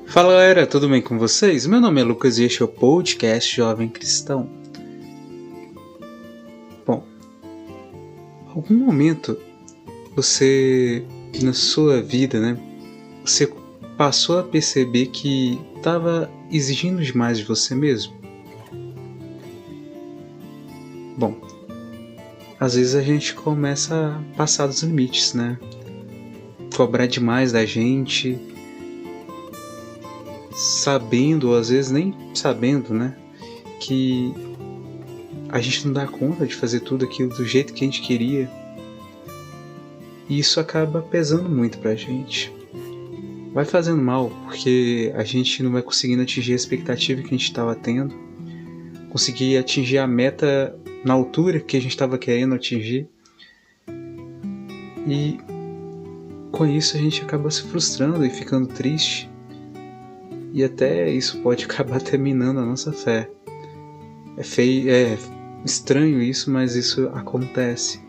Fala galera, tudo bem com vocês? Meu nome é Lucas e este é o podcast Jovem Cristão. Bom, algum momento você, na sua vida, você passou a perceber que estava exigindo demais de você mesmo? Bom, às vezes a gente começa a passar dos limites, Cobrar demais da gente, sabendo, ou às vezes nem sabendo, que a gente não dá conta de fazer tudo aquilo do jeito que a gente queria. E isso acaba pesando muito pra gente. Vai fazendo mal, porque a gente não vai conseguindo atingir a expectativa que a gente estava tendo, conseguir atingir a meta na altura que a gente estava querendo atingir. E com isso a gente acaba se frustrando e ficando triste. E até isso pode acabar terminando a nossa fé. É feio, é estranho isso, mas isso acontece.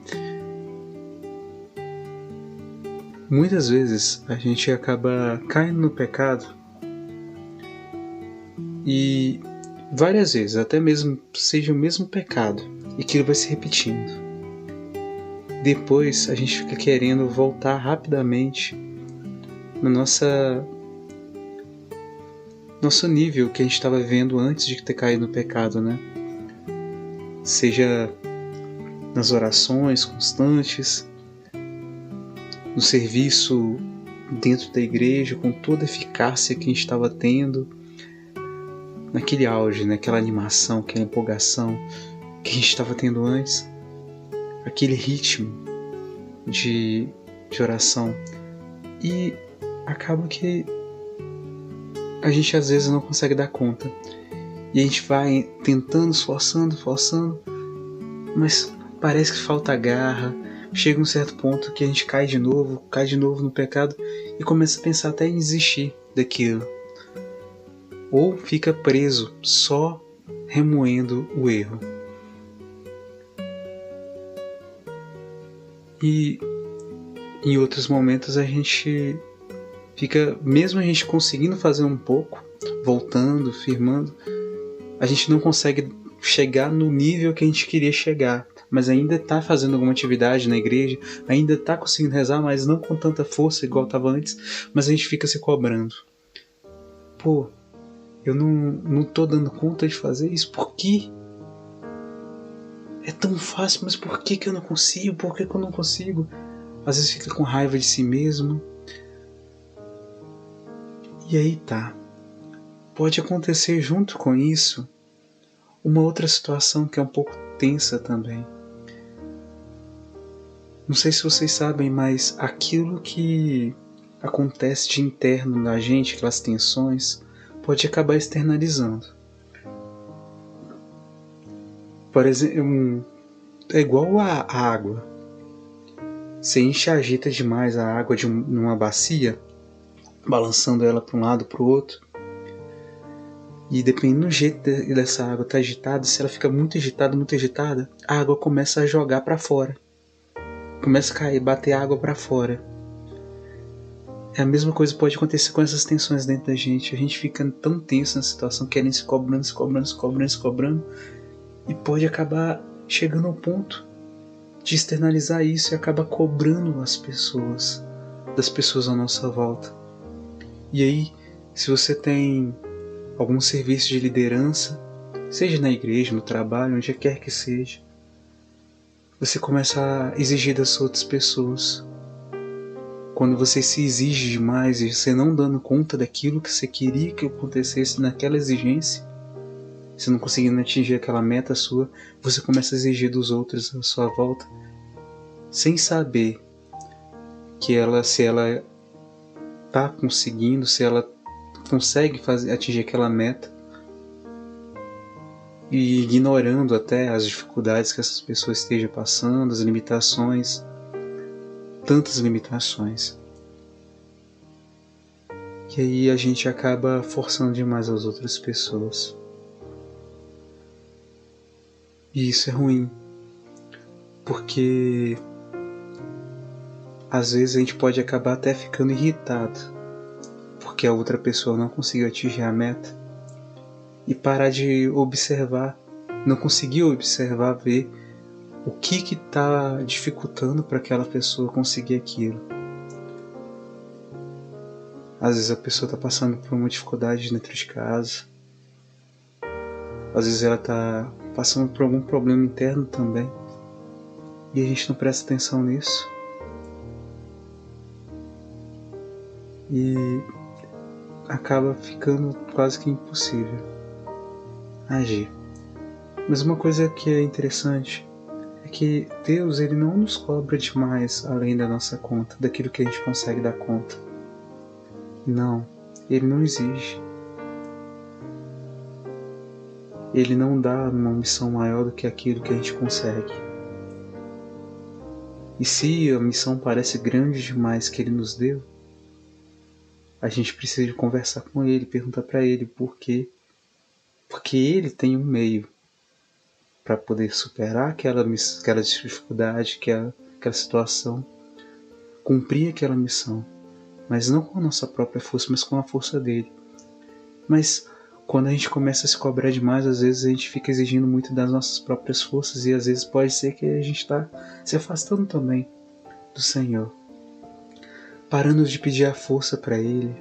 Muitas vezes a gente acaba caindo no pecado e várias vezes, até mesmo seja o mesmo pecado e que ele vai se repetindo. Depois a gente fica querendo voltar rapidamente no nosso nível que a gente estava vivendo antes de ter caído no pecado, Seja nas orações constantes, no serviço dentro da igreja, com toda a eficácia que a gente estava tendo, naquele auge, aquela animação, aquela empolgação que a gente estava tendo antes, aquele ritmo de oração. E acaba que a gente às vezes não consegue dar conta. E a gente vai tentando, esforçando, mas parece que falta garra. Chega um certo ponto que a gente cai de novo no pecado e começa a pensar até em desistir daquilo. Ou fica preso, só remoendo o erro. E em outros momentos a gente fica, mesmo a gente conseguindo fazer um pouco, voltando, firmando, a gente não consegue chegar no nível que a gente queria chegar, mas ainda está fazendo alguma atividade na igreja, ainda está conseguindo rezar, mas não com tanta força igual estava antes, mas a gente fica se cobrando. Pô, eu não estou dando conta de fazer isso, por quê? É tão fácil, mas por que eu não consigo? Por que eu não consigo? Às vezes fica com raiva de si mesmo. E aí tá. Pode acontecer junto com isso uma outra situação que é um pouco tensa também. Não sei se vocês sabem, mas aquilo que acontece de interno na gente, aquelas tensões, pode acabar externalizando. Por exemplo, é igual a água. Se a gente agita demais a água numa bacia, balançando ela para um lado para o outro, e dependendo do jeito dessa água estar agitada, se ela fica muito agitada, a água começa a jogar para fora. Começa a cair, bater água para fora. É a mesma coisa que pode acontecer com essas tensões dentro da gente. A gente fica tão tenso na situação, querendo se cobrando, e pode acabar chegando ao ponto de externalizar isso e acaba cobrando as pessoas, das pessoas à nossa volta. E aí, se você tem algum serviço de liderança, seja na igreja, no trabalho, onde quer que seja, você começa a exigir das outras pessoas. Quando você se exige demais e você não dando conta daquilo que você queria que acontecesse naquela exigência, você não conseguindo atingir aquela meta sua, você começa a exigir dos outros à sua volta, sem saber que se ela está conseguindo, se ela consegue atingir aquela meta, e ignorando até as dificuldades que essas pessoas estejam passando, as limitações, tantas limitações. E aí a gente acaba forçando demais as outras pessoas. E isso é ruim, porque às vezes a gente pode acabar até ficando irritado porque a outra pessoa não conseguiu atingir a meta e parar de observar, não conseguiu observar, ver o que está dificultando para aquela pessoa conseguir aquilo. Às vezes a pessoa está passando por uma dificuldade dentro de casa, às vezes ela está passando por algum problema interno também e a gente não presta atenção nisso. E acaba ficando quase que impossível agir. Mas uma coisa que é interessante é que Deus, ele não nos cobra demais além da nossa conta, daquilo que a gente consegue dar conta. Não, ele não exige. Ele não dá uma missão maior do que aquilo que a gente consegue. E se a missão parece grande demais que ele nos deu, a gente precisa de conversar com ele, perguntar para ele por quê. Porque ele tem um meio para poder superar aquela dificuldade, aquela situação, cumprir aquela missão. Mas não com a nossa própria força, mas com a força dele. Mas quando a gente começa a se cobrar demais, às vezes a gente fica exigindo muito das nossas próprias forças e às vezes pode ser que a gente está se afastando também do Senhor. Parando de pedir a força para Ele,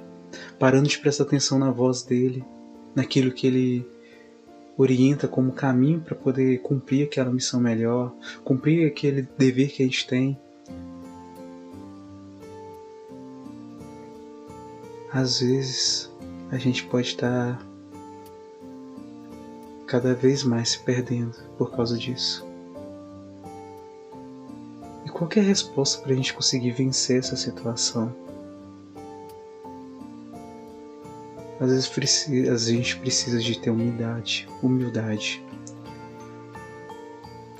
parando de prestar atenção na voz dele, naquilo que Ele orienta como caminho para poder cumprir aquela missão melhor, cumprir aquele dever que a gente tem. Às vezes a gente pode estar cada vez mais se perdendo por causa disso. E qual que é a resposta para a gente conseguir vencer essa situação? Às vezes a gente precisa de ter humildade,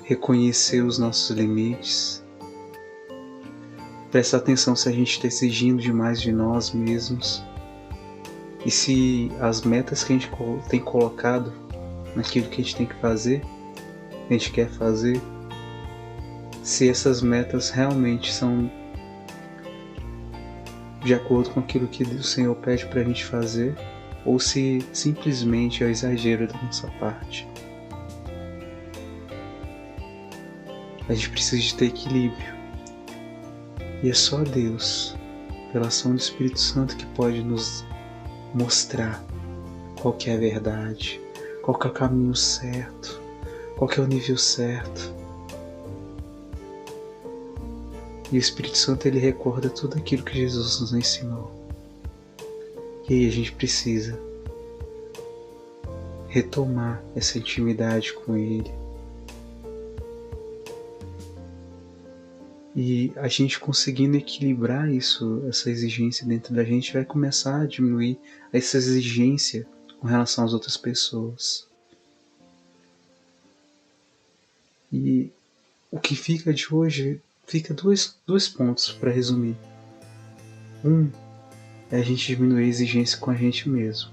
reconhecer os nossos limites, prestar atenção se a gente está exigindo demais de nós mesmos e se as metas que a gente tem colocado naquilo que a gente tem que fazer, que a gente quer fazer, se essas metas realmente são de acordo com aquilo que o Senhor pede para a gente fazer, ou se simplesmente é o exagero da nossa parte. A gente precisa de ter equilíbrio. E é só Deus, pela ação do Espírito Santo, que pode nos mostrar qual que é a verdade, qual que é o caminho certo, qual que é o nível certo. E o Espírito Santo, ele recorda tudo aquilo que Jesus nos ensinou. E aí a gente precisa retomar essa intimidade com Ele. E a gente conseguindo equilibrar isso, essa exigência dentro da gente, vai começar a diminuir essa exigência com relação às outras pessoas. E o que fica de hoje, fica dois pontos para resumir. Um é a gente diminuir a exigência com a gente mesmo.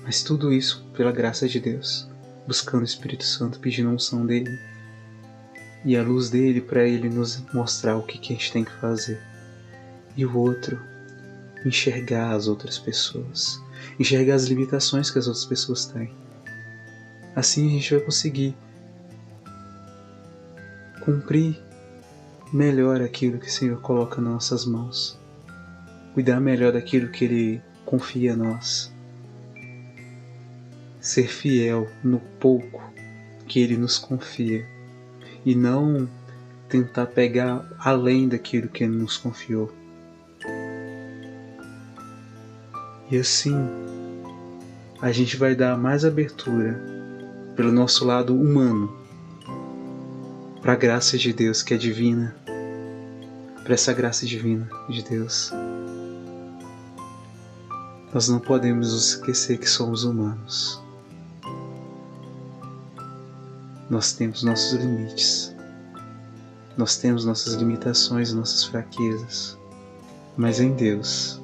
Mas tudo isso pela graça de Deus, buscando o Espírito Santo, pedindo a unção dele e a luz dele para ele nos mostrar o que a gente tem que fazer. E o outro, enxergar as outras pessoas, enxergar as limitações que as outras pessoas têm. Assim a gente vai conseguir cumprir melhor aquilo que o Senhor coloca nas nossas mãos, cuidar melhor daquilo que Ele confia a nós, ser fiel no pouco que Ele nos confia e não tentar pegar além daquilo que Ele nos confiou. E assim a gente vai dar mais abertura pelo nosso lado humano para a graça de Deus que é divina, para essa graça divina de Deus. Nós não podemos nos esquecer que somos humanos. Nós temos nossos limites, nós temos nossas limitações, nossas fraquezas, mas em Deus,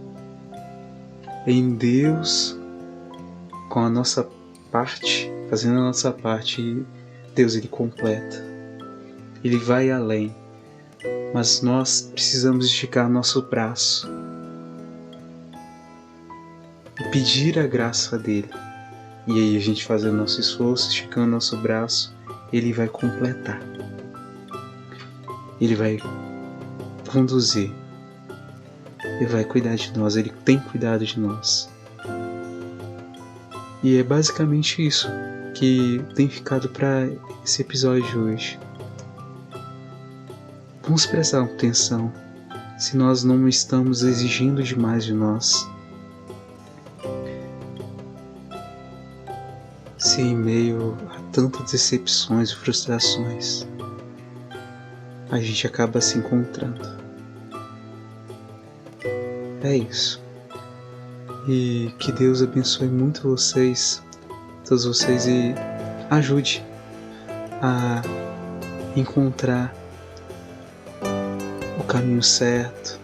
com a nossa parte, fazendo a nossa parte, Deus ele completa, Ele vai além mas nós precisamos esticar nosso braço e pedir a graça dele. E aí a gente faz o nosso esforço, esticando nosso braço, ele vai completar. Ele vai conduzir. Ele vai cuidar de nós, ele tem cuidado de nós. E é basicamente isso que tem ficado para esse episódio de hoje. Vamos prestar atenção se nós não estamos exigindo demais de nós. Se em meio a tantas decepções e frustrações, a gente acaba se encontrando. É isso. E que Deus abençoe muito vocês, todos vocês, e ajude a encontrar o caminho certo,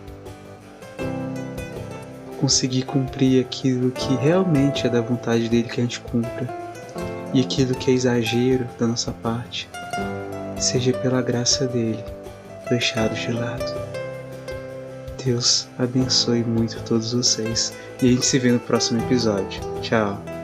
conseguir cumprir aquilo que realmente é da vontade dele que a gente cumpra, e aquilo que é exagero da nossa parte seja pela graça dele deixado de lado. Deus abençoe muito todos vocês e a gente se vê no próximo episódio. Tchau!